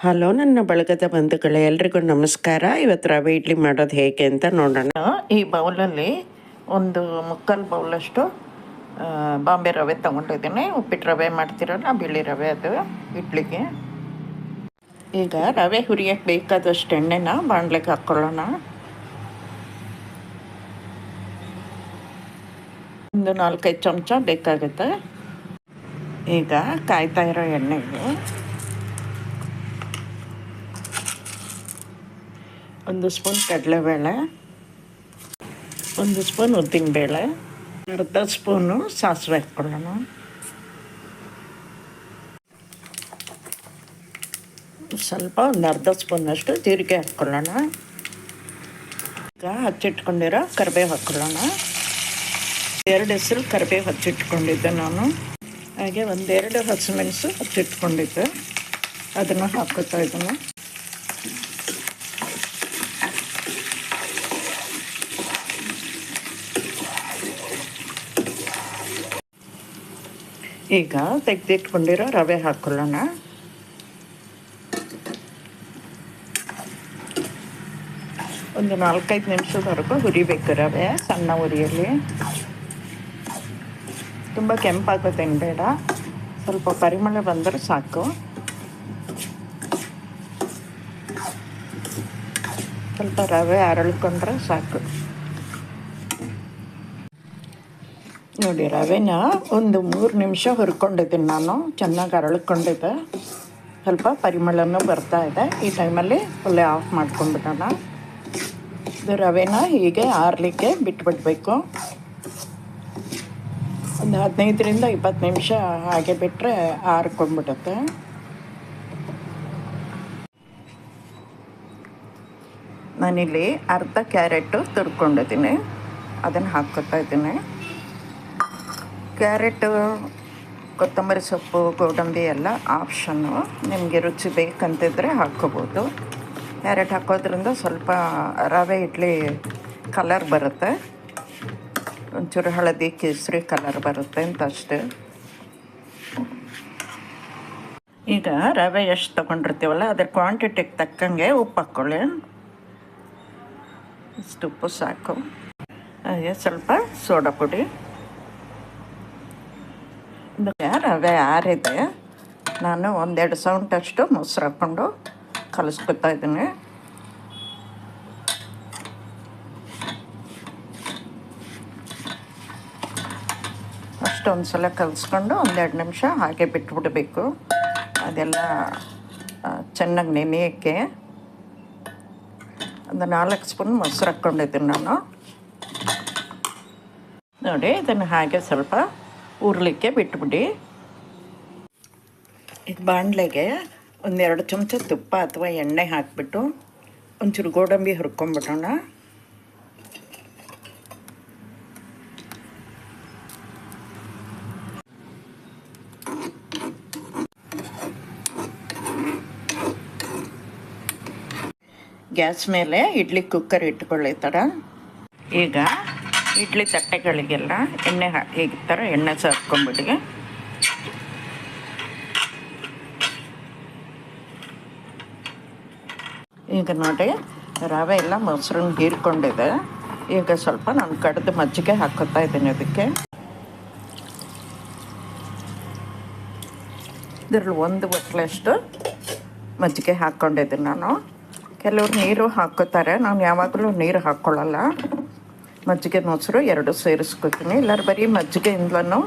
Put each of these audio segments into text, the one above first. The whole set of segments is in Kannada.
ಹಲೋ ನನ್ನ ಬಳಗದ ಬಂಧುಗಳೇ, ಎಲ್ರಿಗೂ ನಮಸ್ಕಾರ. ಇವತ್ತು ರವೆ ಇಡ್ಲಿ ಮಾಡೋದು ಹೇಗೆ ಅಂತ ನೋಡೋಣ. ಈ ಬೌಲಲ್ಲಿ ಒಂದು ಮುಕ್ಕಾಲು ಬೌಲಷ್ಟು ಬಾಂಬೆ ರವೆ ತೊಗೊಂಡಿದ್ದೀನಿ. ಉಪ್ಪಿಟ್ಟು ರವೆ ಮಾಡ್ತಿರಲ್ಲ, ಬಿಳಿ ರವೆ, ಅದು ಇಡ್ಲಿಗೆ. ಈಗ ರವೆ ಹುರಿಯೋಕ್ಕೆ ಬೇಕಾದಷ್ಟು ಎಣ್ಣೆನ ಬಾಣಲೆಗೆ ಹಾಕ್ಕೊಳ್ಳೋಣ. ಒಂದು 4-5 ಚಮಚ ಬೇಕಾಗುತ್ತೆ. ಈಗ ಕಾಯ್ತಾ ಇರೋ ಎಣ್ಣೆಗೆ ಒಂದು ಸ್ಪೂನ್ ಕಡಲೆಬೇಳೆ, ಒಂದು ಸ್ಪೂನ್ ಉದ್ದಿನಬೇಳೆ, ಅರ್ಧ ಸ್ಪೂನು ಸಾಸಿವೆ ಹಾಕ್ಕೊಳ್ಳೋಣ. ಸ್ವಲ್ಪ ಒಂದು ಅರ್ಧ ಸ್ಪೂನಷ್ಟು ಜೀರಿಗೆ ಹಾಕ್ಕೊಳ್ಳೋಣ. ಈಗ ಹಚ್ಚಿಟ್ಕೊಂಡಿರೋ ಕರಿಬೇವು ಹಾಕ್ಕೊಳ್ಳೋಣ. 2 ಹೆಸರು ಕರಿಬೇವು ಹಚ್ಚಿಟ್ಕೊಂಡಿದ್ದೆ ನಾನು. ಹಾಗೆ 1-2 ಹಸಿಮೆಣಸು ಹಚ್ಚಿಟ್ಕೊಂಡಿದ್ದೆ, ಅದನ್ನು ಹಾಕೋತಾ ಇದ್ದೀನಿ. ಈಗ ತೆಗೆದಿಟ್ಕೊಂಡಿರೋ ರವೆ ಹಾಕ್ಕೊಳ್ಳೋಣ. ಒಂದು 4-5 ನಿಮಿಷದವರೆಗೂ ಹುರಿಬೇಕು ರವೆ, ಸಣ್ಣ ಉರಿಯಲ್ಲಿ. ತುಂಬ ಕೆಂಪಾಗೋದೇನು ಬೇಡ, ಸ್ವಲ್ಪ ಪರಿಮಳ ಬಂದರೆ ಸಾಕು. ಸ್ವಲ್ಪ ರವೆ ಅರಳ್ಕೊಂಡ್ರೆ ಸಾಕು. ನೋಡಿ, ರವೆನ ಒಂದು 3 ನಿಮಿಷ ಹುರ್ಕೊಂಡಿದ್ದೀನಿ ನಾನು. ಚೆನ್ನಾಗಿ ಅರಳ್ಕೊಂಡಿದ್ದೆ, ಸ್ವಲ್ಪ ಪರಿಮಳನೂ ಬರ್ತಾ ಇದೆ. ಈ ಟೈಮಲ್ಲಿ ಒಳ್ಳೆ ಆಫ್ ಮಾಡ್ಕೊಂಡ್ಬಿಡೋಣ. ಇದು ರವೆನ ಹೀಗೆ ಆರಲಿಕ್ಕೆ ಬಿಟ್ಬಿಡ್ಬೇಕು. ಒಂದು 15-20 ನಿಮಿಷ ಹಾಗೆ ಬಿಟ್ಟರೆ ಆರ್ಕೊಂಡ್ಬಿಡುತ್ತೆ. ನಾನಿಲ್ಲಿ ಅರ್ಧ ಕ್ಯಾರೆಟು ತುರ್ಕೊಂಡಿದ್ದೀನಿ, ಅದನ್ನು ಹಾಕ್ಕೊತಾ ಇದ್ದೀನಿ. ಕ್ಯಾರೆಟು, ಕೊತ್ತಂಬರಿ ಸೊಪ್ಪು, ಗೋಡಂಬಿ ಎಲ್ಲ ಆಪ್ಷನ್ನು. ನಿಮಗೆ ರುಚಿ ಬೇಕಂತಿದ್ರೆ ಹಾಕ್ಕೋಬೋದು. ಕ್ಯಾರೆಟ್ ಹಾಕೋದ್ರಿಂದ ಸ್ವಲ್ಪ ರವೆ ಇಡ್ಲಿ ಕಲರ್ ಬರುತ್ತೆ, ಒಂಚೂರು ಹಳದಿ ಕೇಸರಿ ಕಲರ್ ಬರುತ್ತೆ ಅಂತ ಅಷ್ಟೇ. ಈಗ ರವೆ ಎಷ್ಟು ತೊಗೊಂಡಿರ್ತೀವಲ್ಲ ಅದ್ರ ಕ್ವಾಂಟಿಟಿಗೆ ತಕ್ಕಂಗೆ ಉಪ್ಪು ಹಾಕ್ಕೊಳ್ಳಿ. ಇಷ್ಟು ಉಪ್ಪು ಸಾಕು. ಹಾಗೆ ಸ್ವಲ್ಪ ಸೋಡಾ ಪುಡಿ. ರವೆ ಆರಿದೆ. ನಾನು 1-2 ಸೌಂಟಷ್ಟು ಮೊಸರು ಹಾಕ್ಕೊಂಡು ಕಲಿಸ್ಕೊತಾ ಇದ್ದೀನಿ. ಅಷ್ಟೊಂದು ಸಲ ಕಲಿಸ್ಕೊಂಡು 1-2 ನಿಮಿಷ ಹಾಗೆ ಬಿಟ್ಬಿಡಬೇಕು. ಅದೆಲ್ಲ ಚೆನ್ನಾಗಿ ನೆನೆಯೋಕ್ಕೆ. ಒಂದು 4 ಸ್ಪೂನ್ ಮೊಸರು ಹಾಕ್ಕೊಂಡಿದ್ದೀನಿ ನಾನು. ನೋಡಿ, ಇದನ್ನು ಹಾಗೆ ಸ್ವಲ್ಪ ಉರ್ಲಿಕ್ಕೆ ಬಿಟ್ಬಿಡಿ. ಈಗ ಬಾಣಲೆಗೆ 1-2 ಚಮಚ ತುಪ್ಪ ಅಥವಾ ಎಣ್ಣೆ ಹಾಕಿಬಿಟ್ಟು ಒಂಚೂರು ಗೋಡಂಬಿ ಹುರ್ಕೊಂಬಿಡೋಣ. ಗ್ಯಾಸ್ ಮೇಲೆ ಇಡ್ಲಿ ಕುಕ್ಕರ್ ಇಟ್ಕೊಳ್ಳಿ ಥರ. ಈಗ ಇಡ್ಲಿ ತಟ್ಟೆಗಳಿಗೆಲ್ಲ ಎಣ್ಣೆ ಈ ಥರ ಎಣ್ಣೆ ಸಾಕ್ಕೊಂಬಿಡಿ. ಈಗ ನೋಡಿ, ರವೆ ಎಲ್ಲ ಮೊಸರನ್ನ ಹೀರ್ಕೊಂಡಿದೆ. ಈಗ ಸ್ವಲ್ಪ ನಾನು ಕಡ್ದು ಮಜ್ಜಿಗೆ ಹಾಕೋತಾ ಇದ್ದೀನಿ. ಅದಕ್ಕೆ ಇದರಲ್ಲಿ 1 ಬಟ್ಲಷ್ಟು ಮಜ್ಜಿಗೆ ಹಾಕ್ಕೊಂಡಿದ್ದೀನಿ ನಾನು. ಕೆಲವರು ನೀರು ಹಾಕೋತಾರೆ, ನಾನು ಯಾವಾಗಲೂ ನೀರು ಹಾಕ್ಕೊಳ್ಳಲ್ಲ. ಮಜ್ಜಿಗೆ ಮೊಸರು 2 ಸೇರಿಸ್ಕೊತೀನಿ. ಇಲ್ಲಾರ ಬರೀ ಮಜ್ಜಿಗೆಯಿಂದಲೂ,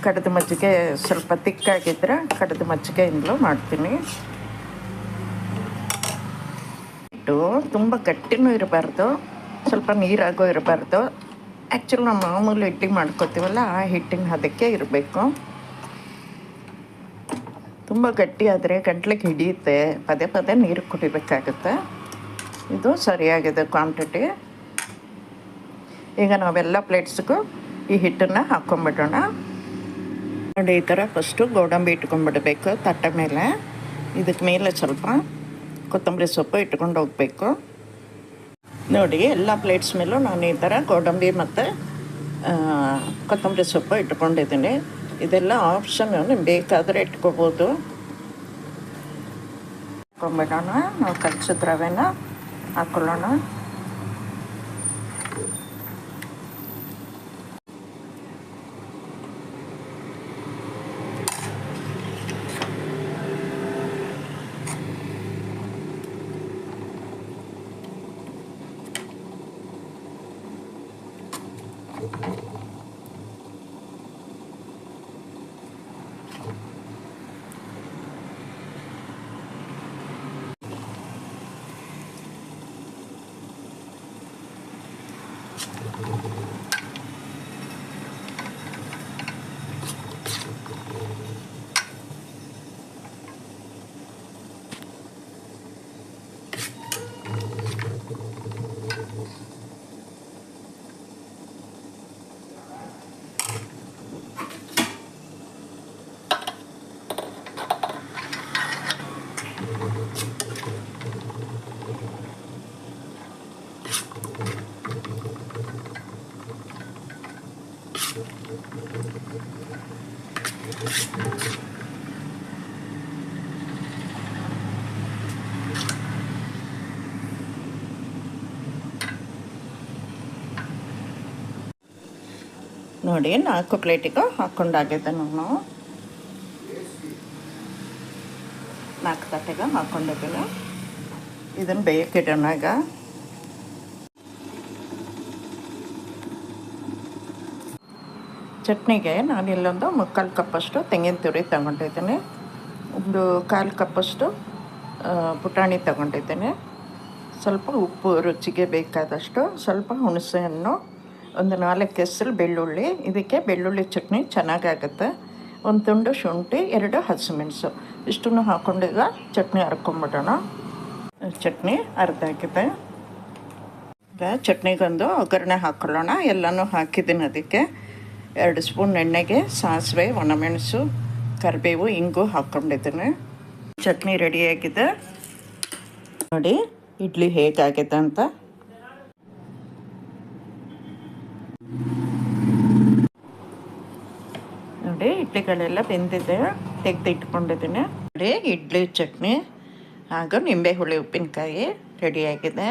ಕಡ್ದು ಮಜ್ಜಿಗೆ ಸ್ವಲ್ಪ ತಿಕ್ಕಾಗಿದ್ದರೆ ಕಡ್ದು ಮಜ್ಜಿಗೆಯಿಂದಲೂ ಮಾಡ್ತೀನಿ. ಹಿಟ್ಟು ತುಂಬ ಗಟ್ಟಿನೂ ಇರಬಾರ್ದು, ಸ್ವಲ್ಪ ನೀರಾಗೂ ಇರಬಾರ್ದು. ಆ್ಯಕ್ಚುಲಿ ನಾವು ಮಾಮೂಲು ಇಡ್ಲಿ ಮಾಡ್ಕೊತೀವಲ್ಲ, ಆ ಹಿಟ್ಟಿನ ಹದಕ್ಕೆ ಇರಬೇಕು. ತುಂಬ ಗಟ್ಟಿ ಆದರೆ ಗಂಟ್ಲಿಗೆ ಹಿಡಿಯುತ್ತೆ, ಪದೇ ಪದೇ ನೀರು ಕುಡಿಬೇಕಾಗುತ್ತೆ. ಇದು ಸರಿಯಾಗಿದೆ ಕ್ವಾಂಟಿಟಿ. ಈಗ ನಾವೆಲ್ಲ ಪ್ಲೇಟ್ಸ್ಗೂ ಈ ಹಿಟ್ಟನ್ನು ಹಾಕ್ಕೊಂಬಿಡೋಣ. ನೋಡಿ, ಈ ಥರ ಫಸ್ಟು ಗೋಡಂಬಿ ಇಟ್ಕೊಂಡ್ಬಿಡ್ಬೇಕು ತಟ್ಟೆ ಮೇಲೆ. ಇದಕ್ಕೆ ಮೇಲೆ ಸ್ವಲ್ಪ ಕೊತ್ತಂಬರಿ ಸೊಪ್ಪು ಇಟ್ಕೊಂಡು ಹೋಗಬೇಕು. ನೋಡಿ, ಎಲ್ಲ ಪ್ಲೇಟ್ಸ್ ಮೇಲೂ ನಾನು ಈ ಥರ ಗೋಡಂಬಿ ಮತ್ತು ಕೊತ್ತಂಬರಿ ಸೊಪ್ಪು ಇಟ್ಕೊಂಡಿದ್ದೀನಿ. ಇದೆಲ್ಲ ಆಪ್ಷನ್, ನಿಮ್ಗೆ ಬೇಕಾದರೆ ಇಟ್ಕೋಬೋದು. ಹಾಕ್ಕೊಂಬಿಡೋಣ. ನಾವು ಕಲಸಿದ ರವೆನ ಹಾಕ್ಕೊಳ್ಳೋಣ. ನೋಡಿ 4 ಪ್ಲೇಟಿಗೆ ಹಾಕ್ಕೊಂಡಾಗಿದೆ. ನಾನು 4 ತಟ್ಟೆಗೆ ಹಾಕ್ಕೊಂಡಿದ್ದೀನಿ. ಇದನ್ನು ಬೇಯಕ್ಕಿಡೋಣ. ಈಗ ಚಟ್ನಿಗೆ ನಾನು ಇಲ್ಲೊಂದು 3/4 ಕಪ್ಪಷ್ಟು ತೆಂಗಿನ ತುರಿ ತಗೊಂಡಿದ್ದೀನಿ. ಒಂದು 1/4 ಕಪ್ಪಷ್ಟು ಪುಟಾಣಿ ತಗೊಂಡಿದ್ದೀನಿ. ಸ್ವಲ್ಪ ಉಪ್ಪು ರುಚಿಗೆ ಬೇಕಾದಷ್ಟು, ಸ್ವಲ್ಪ ಹುಣಸೆಹಣ್ಣು, ಒಂದು 4 ಕೆಸರು ಬೆಳ್ಳುಳ್ಳಿ. ಇದಕ್ಕೆ ಬೆಳ್ಳುಳ್ಳಿ ಚಟ್ನಿ ಚೆನ್ನಾಗಾಗುತ್ತೆ. ಒಂದು ತುಂಡು ಶುಂಠಿ, 2 ಹಸಿಮೆಣಸು ಇಷ್ಟನ್ನು ಹಾಕ್ಕೊಂಡು ಈಗ ಚಟ್ನಿ ಹರ್ಕೊಂಬಿಡೋಣ. ಚಟ್ನಿ ಅರ್ಧಾಗಿದೆ. ಈಗ ಚಟ್ನಿಗೊಂದು ಒಗ್ಗರಣೆ ಹಾಕ್ಕೊಳ್ಳೋಣ. ಎಲ್ಲನೂ ಹಾಕಿದ್ದೀನಿ. ಅದಕ್ಕೆ 2 ಸ್ಪೂನ್ ಎಣ್ಣೆಗೆ ಸಾಸಿವೆ, ಒಣಮೆಣಸು, ಕರಿಬೇವು, ಇಂಗು ಹಾಕ್ಕೊಂಡಿದ್ದೀನಿ. ಚಟ್ನಿ ರೆಡಿಯಾಗಿದೆ. ನೋಡಿ ಇಡ್ಲಿ ಹೇಗಾಗಿದೆ ಅಂತ. ನೋಡಿ ಇಡ್ಲಿಗಳೆಲ್ಲ ಬೆಂದಿದೆ, ತೆಗೆದು ಇಟ್ಕೊಂಡಿದ್ದೀನಿ. ನೋಡಿ ಇಡ್ಲಿ ಚಟ್ನಿ ಹಾಗೂ ನಿಂಬೆ ಹುಳಿ ಉಪ್ಪಿನಕಾಯಿ ರೆಡಿಯಾಗಿದೆ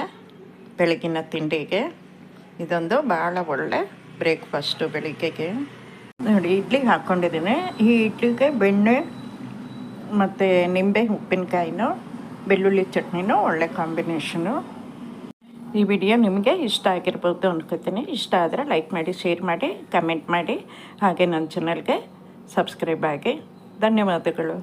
ಬೆಳಗಿನ ತಿಂಡಿಗೆ. ಇದೊಂದು ಭಾಳ ಒಳ್ಳೆ ಬ್ರೇಕ್ಫಾಸ್ಟು ಬೆಳಿಗ್ಗೆಗೆ. ನೋಡಿ ಇಡ್ಲಿಗೆ ಹಾಕ್ಕೊಂಡಿದ್ದೀನಿ. ಈ ಇಡ್ಲಿಗೆ ಬೆಣ್ಣೆ ಮತ್ತು ನಿಂಬೆ ಉಪ್ಪಿನಕಾಯಿನೂ ಬೆಳ್ಳುಳ್ಳಿ ಚಟ್ನಿನೂ ಒಳ್ಳೆ ಕಾಂಬಿನೇಷನು. ಈ ವಿಡಿಯೋ ನಿಮಗೆ ಇಷ್ಟ ಆಗಿರ್ಬೋದು ಅನ್ಕೋತೀನಿ. ಇಷ್ಟ ಆದರೆ ಲೈಕ್ ಮಾಡಿ, ಶೇರ್ ಮಾಡಿ, ಕಮೆಂಟ್ ಮಾಡಿ, ಹಾಗೆ ನನ್ನ ಚಾನಲ್ಗೆ ಸಬ್ಸ್ಕ್ರೈಬ್ ಆಗಿ. ಧನ್ಯವಾದಗಳು.